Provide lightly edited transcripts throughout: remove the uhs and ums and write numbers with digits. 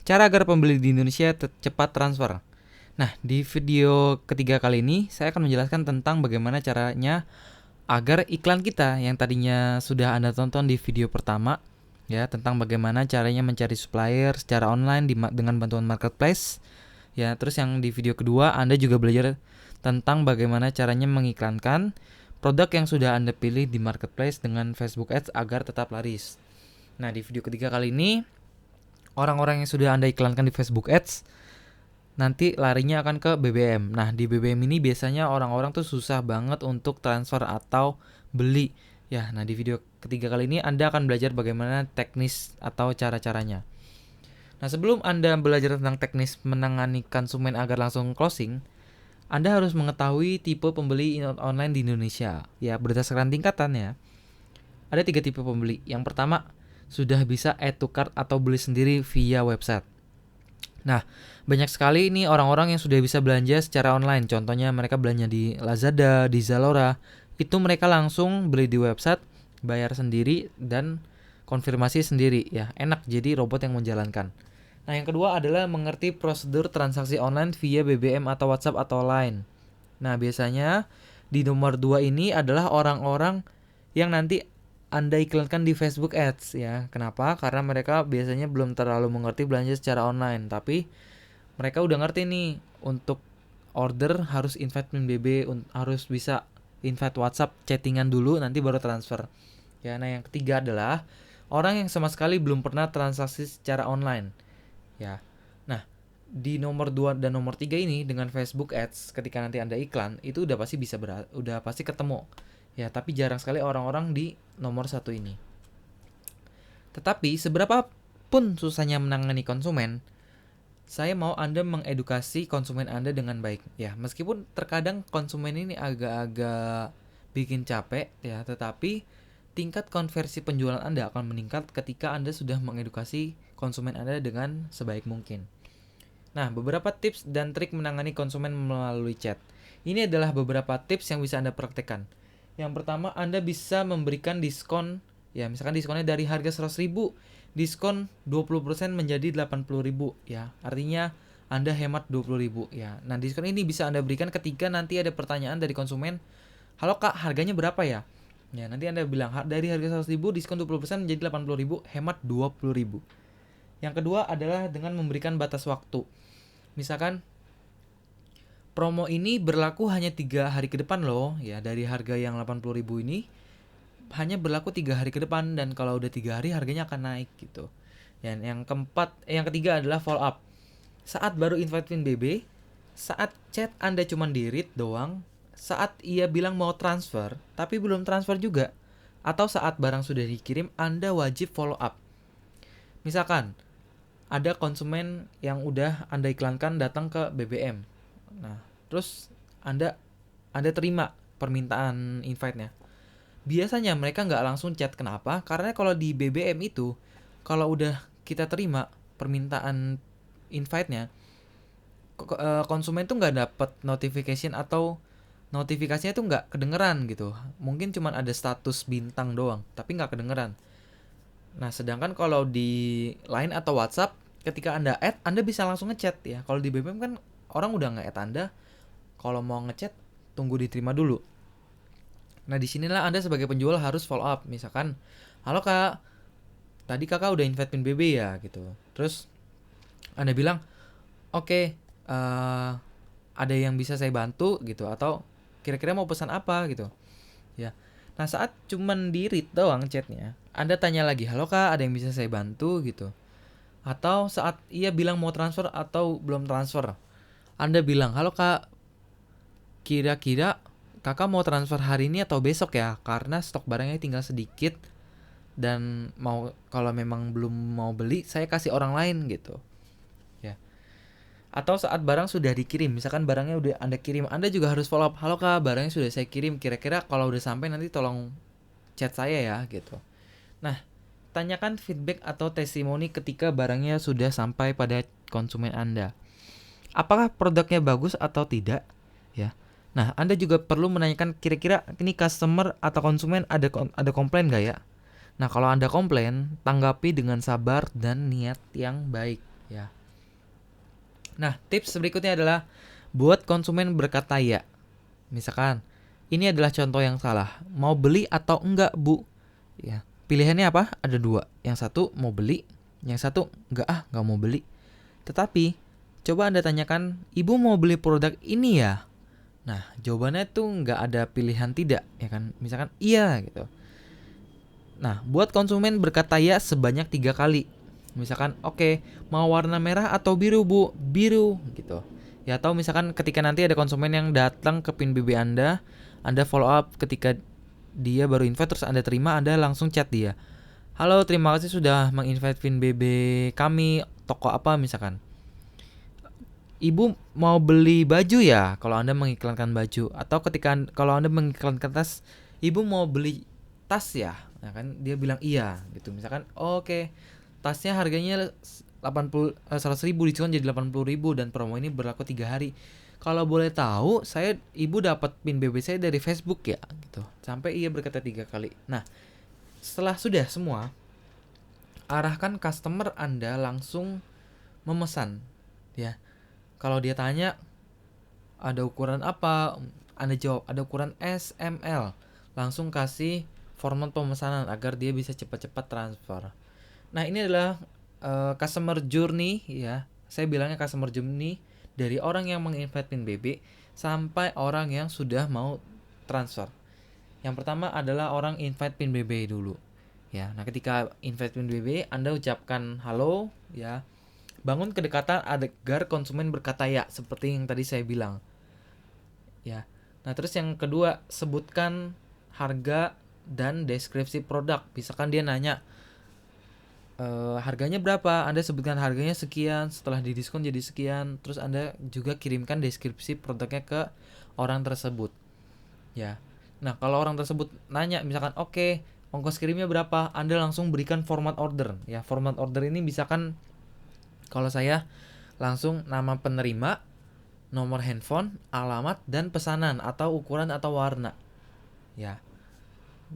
cara agar pembeli di Indonesia cepat transfer. Nah, di video ketiga kali ini saya akan menjelaskan tentang bagaimana caranya agar iklan kita yang tadinya sudah Anda tonton di video pertama, ya, tentang bagaimana caranya mencari supplier secara online dengan bantuan marketplace. Ya, terus yang di video kedua Anda juga belajar tentang bagaimana caranya mengiklankan produk yang sudah Anda pilih di marketplace dengan Facebook Ads agar tetap laris. Nah, di video ketiga kali ini orang-orang yang sudah Anda iklankan di Facebook Ads nanti larinya akan ke BBM. Nah, di BBM ini biasanya orang-orang tuh susah banget untuk transfer atau beli. Ya, nah di video ketiga kali ini Anda akan belajar bagaimana teknis atau cara-caranya. Nah, sebelum Anda belajar tentang teknis menangani konsumen agar langsung closing, Anda harus mengetahui tipe pembeli online di Indonesia. Ya, berdasarkan tingkatan ya. Ada 3 tipe pembeli. Yang pertama, sudah bisa add to cart atau beli sendiri via website. Nah, banyak sekali ini orang-orang yang sudah bisa belanja secara online. Contohnya mereka belanja di Lazada, di Zalora. Itu mereka langsung beli di website, bayar sendiri dan konfirmasi sendiri. Ya, enak jadi robot yang menjalankan. Nah, yang kedua adalah mengerti prosedur transaksi online via BBM atau WhatsApp atau Line. Nah, biasanya di nomor 2 ini adalah orang-orang yang nanti Anda iklankan di Facebook Ads ya. Kenapa? Karena mereka biasanya belum terlalu mengerti belanja secara online, tapi mereka udah ngerti nih untuk order harus invite pin BB, harus bisa invite WhatsApp chattingan dulu nanti baru transfer. Ya, nah yang ketiga adalah orang yang sama sekali belum pernah transaksi secara online. Ya. Nah, di nomor 2 dan nomor 3 ini dengan Facebook Ads ketika nanti Anda iklan itu udah pasti udah pasti ketemu. Ya, tapi jarang sekali orang-orang di nomor 1 ini. Tetapi seberapa pun susahnya menangani konsumen, saya mau Anda mengedukasi konsumen Anda dengan baik. Ya, meskipun terkadang konsumen ini agak-agak bikin capek ya, tetapi tingkat konversi penjualan Anda akan meningkat ketika Anda sudah mengedukasi konsumen Anda dengan sebaik mungkin. Nah, beberapa tips dan trik menangani konsumen melalui chat. Ini adalah beberapa tips yang bisa Anda praktekkan. Yang pertama, Anda bisa memberikan diskon, ya misalkan diskonnya dari harga 100.000, diskon 20% menjadi 80.000, ya. Artinya Anda hemat 20.000, ya. Nah, diskon ini bisa Anda berikan ketika nanti ada pertanyaan dari konsumen, "Halo Kak, harganya berapa ya?" Ya, nanti Anda bilang dari harga 100.000 diskon 20% menjadi 80.000, hemat 20.000. Yang kedua adalah dengan memberikan batas waktu. Misalkan promo ini berlaku hanya 3 hari ke depan loh, ya dari harga yang 80.000 ini hanya berlaku 3 hari ke depan dan kalau udah 3 hari harganya akan naik gitu. Dan yang ketiga adalah follow up. Saat baru invite pin BB, saat chat Anda cuma di read doang, saat ia bilang mau transfer tapi belum transfer juga, atau saat barang sudah dikirim Anda wajib follow up. Misalkan ada konsumen yang udah Anda iklankan datang ke BBM. Nah, terus Anda terima permintaan invite-nya. Biasanya mereka nggak langsung chat. Kenapa? Karena kalau di BBM itu, kalau udah kita terima permintaan invite-nya, konsumen tuh nggak dapat notification atau notifikasinya tuh nggak kedengeran gitu. Mungkin cuma ada status bintang doang, tapi nggak kedengeran. Nah, sedangkan kalau di Line atau WhatsApp, ketika Anda add, Anda bisa langsung ngechat ya. Kalau di BBM kan orang udah nge-add Anda, kalau mau ngechat tunggu diterima dulu. Nah, disinilah Anda sebagai penjual harus follow up. Misalkan, "Halo Kak, tadi Kakak udah invite pin BB ya?" gitu. Terus Anda bilang, "Oke, ada yang bisa saya bantu?" gitu, atau kira-kira mau pesan apa gitu. Ya. Nah, saat cuman di-read doang chatnya, Anda tanya lagi, "Halo Kak, ada yang bisa saya bantu?" gitu. Atau saat ia bilang mau transfer atau belum transfer, Anda bilang, "Halo Kak, kira-kira Kakak mau transfer hari ini atau besok ya? Karena stok barangnya tinggal sedikit dan kalau memang belum mau beli, saya kasih orang lain," gitu. Ya. Atau saat barang sudah dikirim, misalkan barangnya udah Anda kirim, Anda juga harus follow up, "Halo Kak, barangnya sudah saya kirim, kira-kira kalau udah sampai nanti tolong chat saya ya," gitu. Nah, tanyakan feedback atau testimoni ketika barangnya sudah sampai pada konsumen Anda. Apakah produknya bagus atau tidak? Ya. Nah, Anda juga perlu menanyakan kira-kira ini customer atau konsumen ada komplain nggak ya? Nah, kalau Anda komplain, tanggapi dengan sabar dan niat yang baik. ya. Nah, tips berikutnya adalah buat konsumen berkata ya. Misalkan, ini adalah contoh yang salah. Mau beli atau enggak, Bu? Ya. Pilihannya apa? Ada dua. Yang satu mau beli, yang satu enggak mau beli. Tetapi, coba Anda tanyakan, Ibu mau beli produk ini ya? Nah, jawabannya tuh enggak ada pilihan tidak, ya kan? Misalkan iya gitu. Nah, buat konsumen berkata ya sebanyak 3 kali. Misalkan, oke, mau warna merah atau biru, Bu? Biru, gitu. Ya, atau misalkan ketika nanti ada konsumen yang datang ke PIN BB Anda follow up ketika dia baru invite terus Anda terima, Anda langsung chat dia. Halo, terima kasih sudah menginvite PIN BB kami, toko apa misalkan. Ibu mau beli baju ya? Kalau Anda mengiklankan baju, atau kalau Anda mengiklankan tas, Ibu mau beli tas ya? Nah kan dia bilang iya gitu. Misalkan, oke, tasnya harganya 100 ribu diskon jadi 80 ribu dan promo ini berlaku 3 hari. Kalau boleh tahu, ibu dapat PIN BB saya dari Facebook ya gitu. Sampai ia berkata 3 kali. Nah, setelah sudah semua, arahkan customer Anda langsung memesan ya. Kalau dia tanya ada ukuran apa, Anda jawab ada ukuran S, M, L. Langsung kasih format pemesanan agar dia bisa cepat-cepat transfer. Nah, ini adalah customer journey ya. Saya bilangnya customer journey dari orang yang menginvite PIN BB sampai orang yang sudah mau transfer. Yang pertama adalah orang invite PIN BB dulu. Ya, nah ketika invite PIN BB, Anda ucapkan halo ya. Bangun kedekatan agar konsumen berkata ya, seperti yang tadi saya bilang. Ya. Nah, terus yang kedua, sebutkan harga dan deskripsi produk. Misalkan dia nanya, harganya berapa? Anda sebutkan harganya sekian, setelah didiskon jadi sekian. Terus Anda juga kirimkan deskripsi produknya ke orang tersebut. Ya. Nah, kalau orang tersebut nanya, misalkan, oke, ongkos kirimnya berapa? Anda langsung berikan format order. Ya, format order ini misalkan kalau saya langsung nama penerima, nomor handphone, alamat, dan pesanan atau ukuran atau warna. Ya.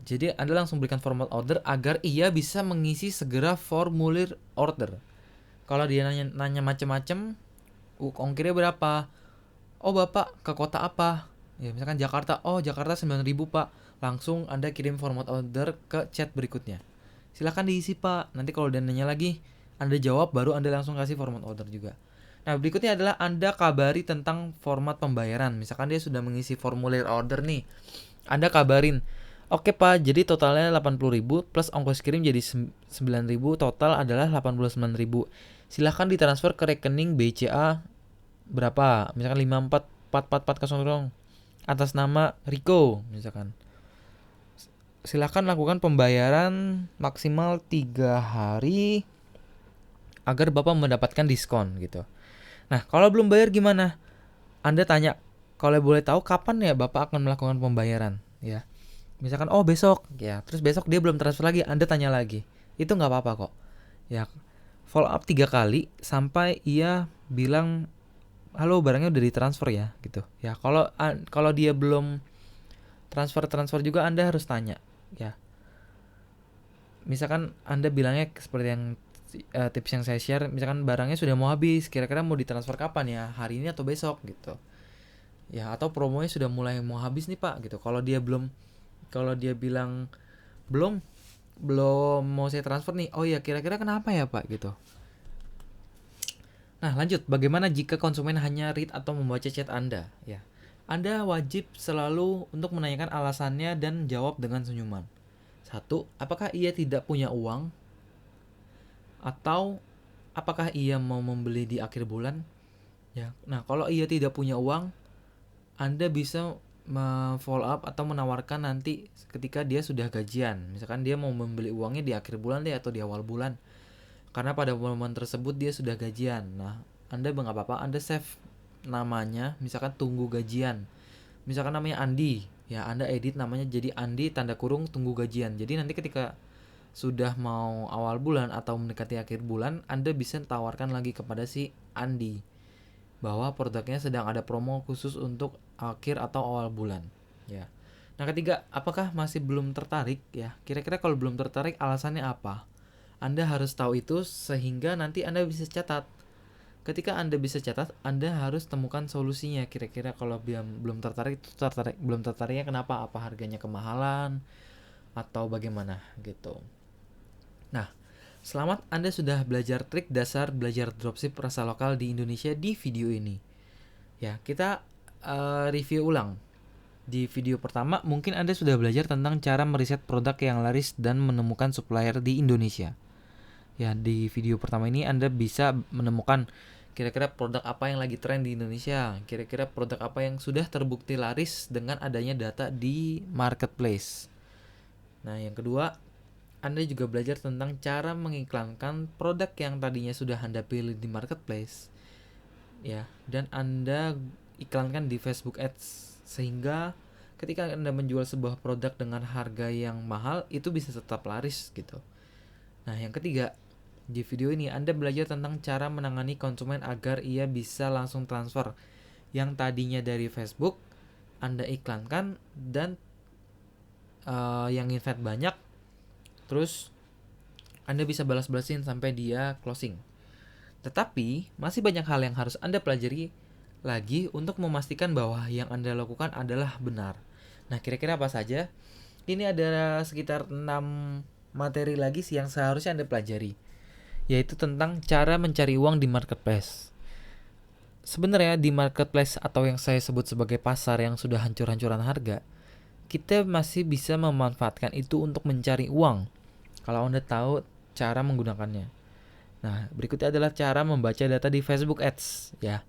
Jadi Anda langsung berikan format order agar ia bisa mengisi segera formulir order. Kalau dia nanya macam-macam, ongkirnya berapa? Oh, Bapak ke kota apa? Ya, misalkan Jakarta. Oh, Jakarta 9.000, Pak. Langsung Anda kirim format order ke chat berikutnya. Silahkan diisi, Pak. Nanti kalau dia nanya lagi, Anda jawab baru Anda langsung kasih format order juga. Nah, berikutnya adalah Anda kabari tentang format pembayaran. Misalkan dia sudah mengisi formulir order nih. Anda kabarin, oke Pak, jadi totalnya 80.000 plus ongkos kirim jadi 9.000, total adalah 89.000. Silahkan ditransfer ke rekening BCA berapa? Misalkan 5444400 atas nama Rico misalkan. Silahkan lakukan pembayaran maksimal 3 hari agar Bapak mendapatkan diskon gitu. Nah, kalau belum bayar gimana? Anda tanya, kalau boleh tahu kapan ya Bapak akan melakukan pembayaran ya. Misalkan besok ya, terus besok dia belum transfer lagi, Anda tanya lagi. Itu nggak apa-apa kok. Ya, follow up 3 kali sampai ia bilang halo barangnya udah ditransfer ya gitu. Ya, kalau dia belum transfer juga Anda harus tanya ya. Misalkan Anda bilangnya seperti yang tips yang saya share, misalkan barangnya sudah mau habis, kira-kira mau ditransfer kapan ya? Hari ini atau besok gitu. Ya, atau promonya sudah mulai mau habis nih, Pak gitu. Kalau dia bilang belum mau saya transfer nih. Oh ya, kira-kira kenapa ya, Pak gitu. Nah, lanjut. Bagaimana jika konsumen hanya read atau membaca chat Anda? Ya. Anda wajib selalu untuk menanyakan alasannya dan jawab dengan senyuman. 1. Apakah ia tidak punya uang? Atau apakah ia mau membeli di akhir bulan? Ya. Nah, kalau ia tidak punya uang, Anda bisa follow up atau menawarkan nanti ketika dia sudah gajian. Misalkan dia mau membeli uangnya di akhir bulan deh atau di awal bulan. Karena pada momen tersebut dia sudah gajian. Nah, Anda nggak apa-apa, Anda save namanya, misalkan tunggu gajian. Misalkan namanya Andi, ya Anda edit namanya jadi Andi tanda kurung tunggu gajian. Jadi nanti ketika sudah mau awal bulan atau mendekati akhir bulan, Anda bisa tawarkan lagi kepada si Andi bahwa produknya sedang ada promo khusus untuk akhir atau awal bulan, ya. Nah, ketiga, apakah masih belum tertarik ya? Kira-kira kalau belum tertarik alasannya apa? Anda harus tahu itu sehingga nanti Anda bisa catat. ketika Anda bisa catat, Anda harus temukan solusinya. Kira-kira kalau belum tertarik, belum tertariknya kenapa? Apa harganya kemahalan atau bagaimana gitu. Nah, selamat Anda sudah belajar trik dasar belajar dropship rasa lokal di Indonesia di video ini. Ya, kita review ulang. Di video pertama, mungkin Anda sudah belajar tentang cara meriset produk yang laris dan menemukan supplier di Indonesia. Ya, di video pertama ini Anda bisa menemukan kira-kira produk apa yang lagi tren di Indonesia, kira-kira produk apa yang sudah terbukti laris dengan adanya data di marketplace. Nah, yang kedua, Anda juga belajar tentang cara mengiklankan produk yang tadinya sudah Anda pilih di marketplace. Ya, dan Anda iklankan di Facebook Ads sehingga ketika Anda menjual sebuah produk dengan harga yang mahal itu bisa tetap laris gitu. Nah, yang ketiga, di video ini Anda belajar tentang cara menangani konsumen agar ia bisa langsung transfer yang tadinya dari Facebook Anda iklankan dan yang invite banyak, terus Anda bisa balas-balasin sampai dia closing. Tetapi masih banyak hal yang harus Anda pelajari lagi untuk memastikan bahwa yang Anda lakukan adalah benar. Nah, kira-kira apa saja? Ini ada sekitar 6 materi lagi yang seharusnya Anda pelajari, yaitu tentang cara mencari uang di marketplace. Sebenarnya di marketplace atau yang saya sebut sebagai pasar yang sudah hancur-hancuran harga, kita masih bisa memanfaatkan itu untuk mencari uang kalau Anda tahu cara menggunakannya. Nah, berikutnya adalah cara membaca data di Facebook Ads, ya.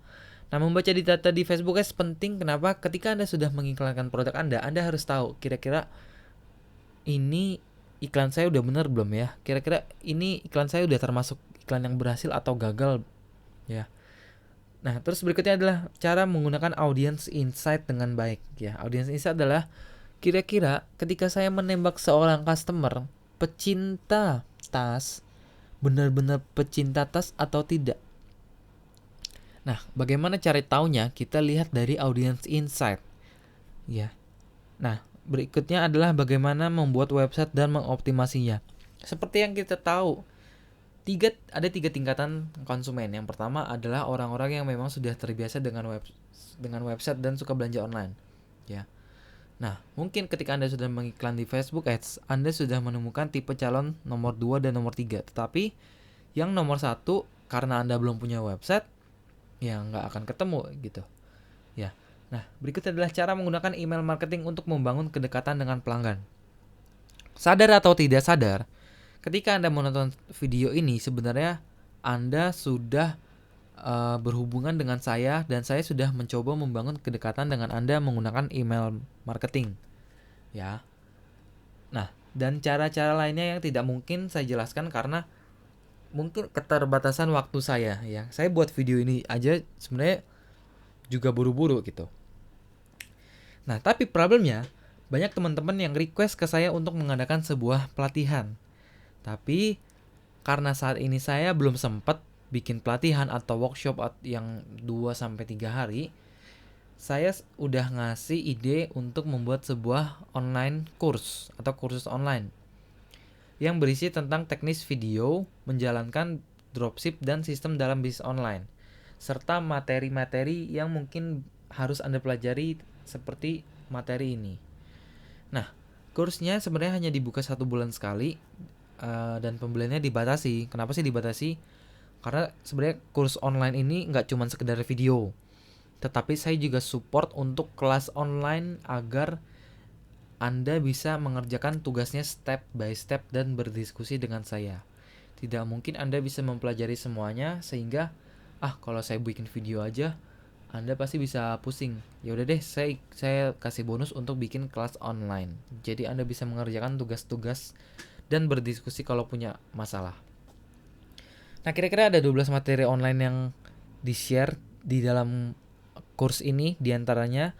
Nah, membaca data di Facebook Ads penting. Kenapa? Ketika Anda sudah mengiklankan produk Anda harus tahu kira-kira ini iklan saya udah benar belum ya? Kira-kira ini iklan saya udah termasuk iklan yang berhasil atau gagal ya. Nah, terus berikutnya adalah cara menggunakan audience insight dengan baik ya. Audience insight adalah kira-kira ketika saya menembak seorang customer pecinta tas, benar-benar pecinta tas atau tidak. Nah, bagaimana cara taunya? Kita lihat dari audience insight. Ya. Nah, berikutnya adalah bagaimana membuat website dan mengoptimasinya. Seperti yang kita tahu, ada tiga tingkatan konsumen. Yang pertama adalah orang-orang yang memang sudah terbiasa dengan website dan suka belanja online. Ya. Nah, mungkin ketika Anda sudah mengiklan di Facebook Ads, Anda sudah menemukan tipe calon nomor 2 dan nomor 3. Tetapi yang nomor 1, karena Anda belum punya website, ya nggak akan ketemu gitu ya. Nah, berikutnya adalah cara menggunakan email marketing untuk membangun kedekatan dengan pelanggan. Sadar atau tidak sadar, ketika Anda menonton video ini sebenarnya Anda sudah berhubungan dengan saya dan saya sudah mencoba membangun kedekatan dengan Anda menggunakan email marketing ya. Nah, dan cara-cara lainnya yang tidak mungkin saya jelaskan karena mungkin keterbatasan waktu saya ya. Saya buat video ini aja sebenarnya juga buru-buru gitu. Nah, tapi problemnya banyak teman-teman yang request ke saya untuk mengadakan sebuah pelatihan. Tapi karena saat ini saya belum sempat bikin pelatihan atau workshop yang 2-3 hari, saya udah ngasih ide untuk membuat sebuah online course atau kursus online yang berisi tentang teknis video, menjalankan dropship dan sistem dalam bisnis online, serta materi-materi yang mungkin harus Anda pelajari seperti materi ini. Nah, kursnya sebenarnya hanya dibuka 1 bulan sekali dan pembeliannya dibatasi. Kenapa sih dibatasi? Karena sebenarnya kurs online ini nggak cuma sekedar video, tetapi saya juga support untuk kelas online agar Anda bisa mengerjakan tugasnya step by step dan berdiskusi dengan saya. Tidak mungkin Anda bisa mempelajari semuanya sehingga kalau saya bikin video aja Anda pasti bisa pusing. Ya udah deh, saya kasih bonus untuk bikin kelas online. Jadi Anda bisa mengerjakan tugas-tugas dan berdiskusi kalau punya masalah. Nah, kira-kira ada 12 materi online yang di-share di dalam kurs ini. Di antaranya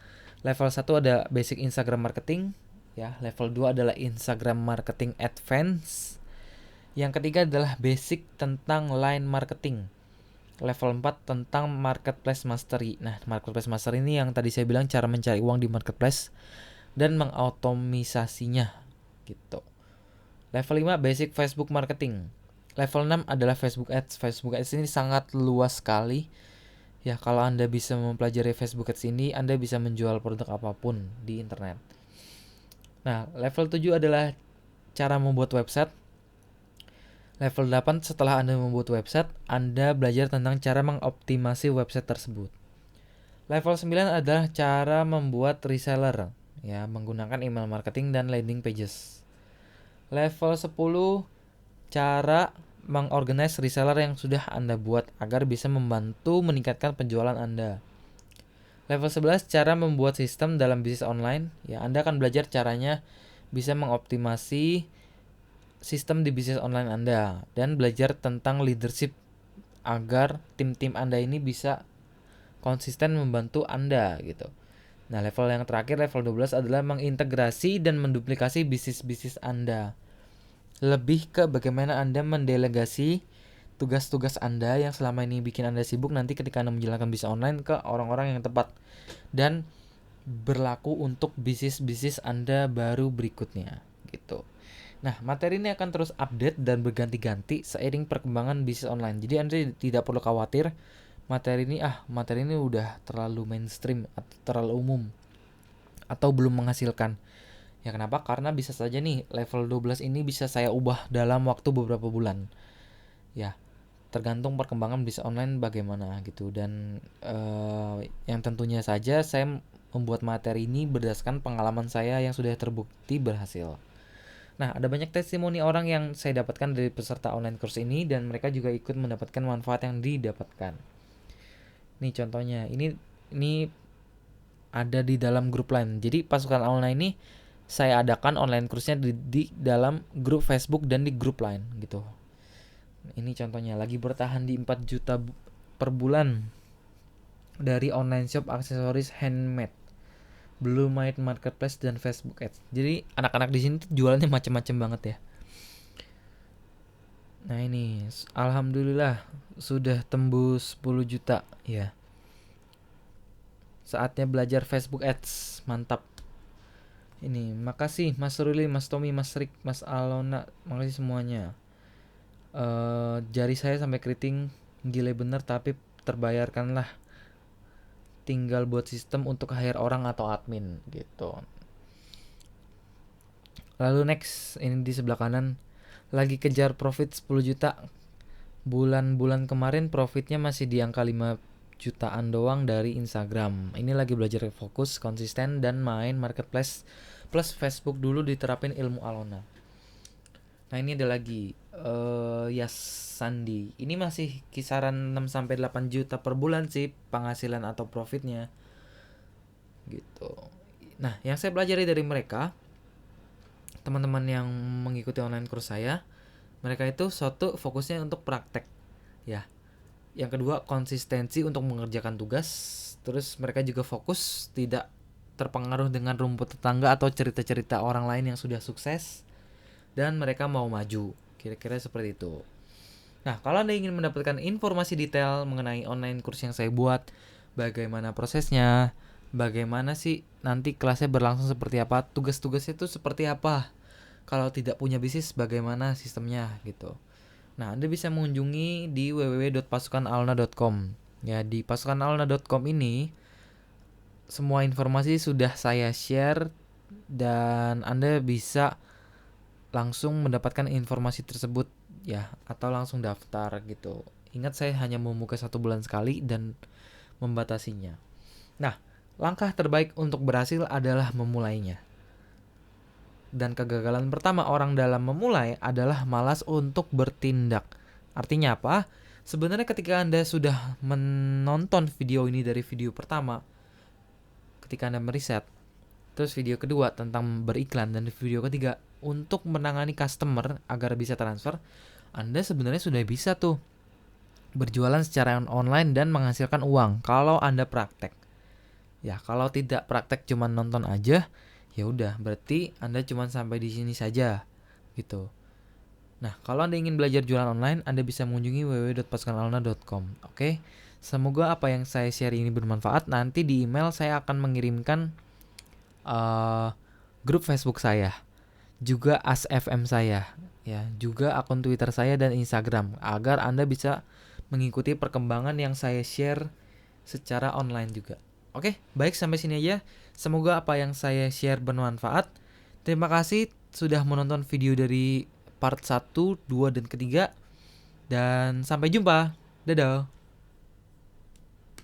level 1 ada basic Instagram marketing. Ya, level 2 adalah Instagram Marketing Advance. Yang ketiga adalah basic tentang line marketing. Level 4 tentang Marketplace Mastery. Nah, Marketplace Mastery ini yang tadi saya bilang cara mencari uang di marketplace dan mengautomisasinya gitu. Level 5 basic Facebook marketing. Level 6 adalah Facebook Ads. Facebook Ads ini sangat luas sekali. Ya, kalau Anda bisa mempelajari Facebook Ads ini, Anda bisa menjual produk apapun di internet. Nah, level 7 adalah cara membuat website. Level 8 setelah Anda membuat website, Anda belajar tentang cara mengoptimasi website tersebut. Level 9 adalah cara membuat reseller, ya, menggunakan email marketing dan landing pages. Level 10, cara mengorganize reseller yang sudah Anda buat agar bisa membantu meningkatkan penjualan Anda. Level 11, cara membuat sistem dalam bisnis online. Ya, Anda akan belajar caranya bisa mengoptimasi sistem di bisnis online Anda dan belajar tentang leadership agar tim-tim Anda ini bisa konsisten membantu Anda gitu. Nah, level yang terakhir, level 12 adalah mengintegrasi dan menduplikasi bisnis-bisnis Anda. Lebih ke bagaimana Anda mendelegasi tugas-tugas Anda yang selama ini bikin Anda sibuk nanti ketika Anda menjalankan bisnis online ke orang-orang yang tepat dan berlaku untuk bisnis-bisnis Anda baru berikutnya gitu. Nah, materi ini akan terus update dan berganti-ganti seiring perkembangan bisnis online. Jadi Anda tidak perlu khawatir materi ini udah terlalu mainstream atau terlalu umum atau belum menghasilkan. Ya, kenapa? Karena bisa saja nih level 12 ini bisa saya ubah dalam waktu beberapa bulan. Ya, tergantung perkembangan bisnis online bagaimana gitu. Dan yang tentunya saja saya membuat materi ini berdasarkan pengalaman saya yang sudah terbukti berhasil. Nah, ada banyak testimoni orang yang saya dapatkan dari peserta online course ini dan mereka juga ikut mendapatkan manfaat yang didapatkan. Nih contohnya, ini ada di dalam grup lain. Jadi pasukan online ini saya adakan online course-nya di dalam grup Facebook dan di grup lain gitu. Ini contohnya, lagi bertahan di 4 juta per bulan dari online shop aksesoris handmade, Blue Mind Marketplace dan Facebook Ads. Jadi anak-anak di sini tuh jualannya macam-macam banget ya. Nah, ini alhamdulillah sudah tembus 10 juta ya. Saatnya belajar Facebook Ads. Mantap. Ini, makasih Mas Ruli, Mas Tommy, Mas Rik, Mas Alona, makasih semuanya. Jari saya sampai keriting, gile bener, tapi terbayarkan lah. Tinggal buat sistem untuk hire orang atau admin gitu. Lalu next, ini di sebelah kanan, lagi kejar profit 10 juta. Bulan-bulan kemarin profitnya masih di angka 5 jutaan doang dari Instagram. Ini lagi belajar fokus, konsisten, dan main marketplace plus Facebook dulu, diterapin ilmu Alona. Nah, ini ada lagi Yas Sandi. Ini masih kisaran 6-8 juta per bulan sih penghasilan atau profitnya gitu. Nah, yang saya pelajari dari mereka, teman-teman yang mengikuti online course saya, mereka itu satu, fokusnya untuk praktek ya. Yang kedua, konsistensi untuk mengerjakan tugas. Terus mereka juga fokus tidak terpengaruh dengan rumput tetangga atau cerita-cerita orang lain yang sudah sukses, dan mereka mau maju. Kira-kira seperti itu. Nah, kalau Anda ingin mendapatkan informasi detail mengenai online course yang saya buat, bagaimana prosesnya, bagaimana sih nanti kelasnya berlangsung seperti apa, tugas-tugasnya itu seperti apa, kalau tidak punya bisnis bagaimana sistemnya gitu. Nah, Anda bisa mengunjungi di www.pasukanalna.com. Ya, di pasukanalna.com ini semua informasi sudah saya share dan Anda bisa langsung mendapatkan informasi tersebut ya, atau langsung daftar gitu. Ingat, saya hanya membuka 1 bulan sekali dan membatasinya. Nah, langkah terbaik untuk berhasil adalah memulainya. Dan kegagalan pertama orang dalam memulai adalah malas untuk bertindak. Artinya apa? Sebenarnya ketika Anda sudah menonton video ini dari video pertama, ketika Anda meriset, terus video kedua tentang beriklan, dan video ketiga untuk menangani customer agar bisa transfer, Anda sebenarnya sudah bisa tuh berjualan secara online dan menghasilkan uang kalau Anda praktek. Ya, kalau tidak praktek cuma nonton aja, ya udah, berarti Anda cuma sampai di sini saja gitu. Nah, kalau Anda ingin belajar jualan online, Anda bisa mengunjungi www.pasukanalna.com. Oke. Semoga apa yang saya share ini bermanfaat. Nanti di email saya akan mengirimkan grup Facebook saya. juga ASFM saya, ya, juga akun Twitter saya dan Instagram agar Anda bisa mengikuti perkembangan yang saya share secara online juga. Oke, baik sampai sini aja. Semoga apa yang saya share bermanfaat. Terima kasih sudah menonton video dari part 1, 2, dan ketiga. Dan sampai jumpa. Dadah.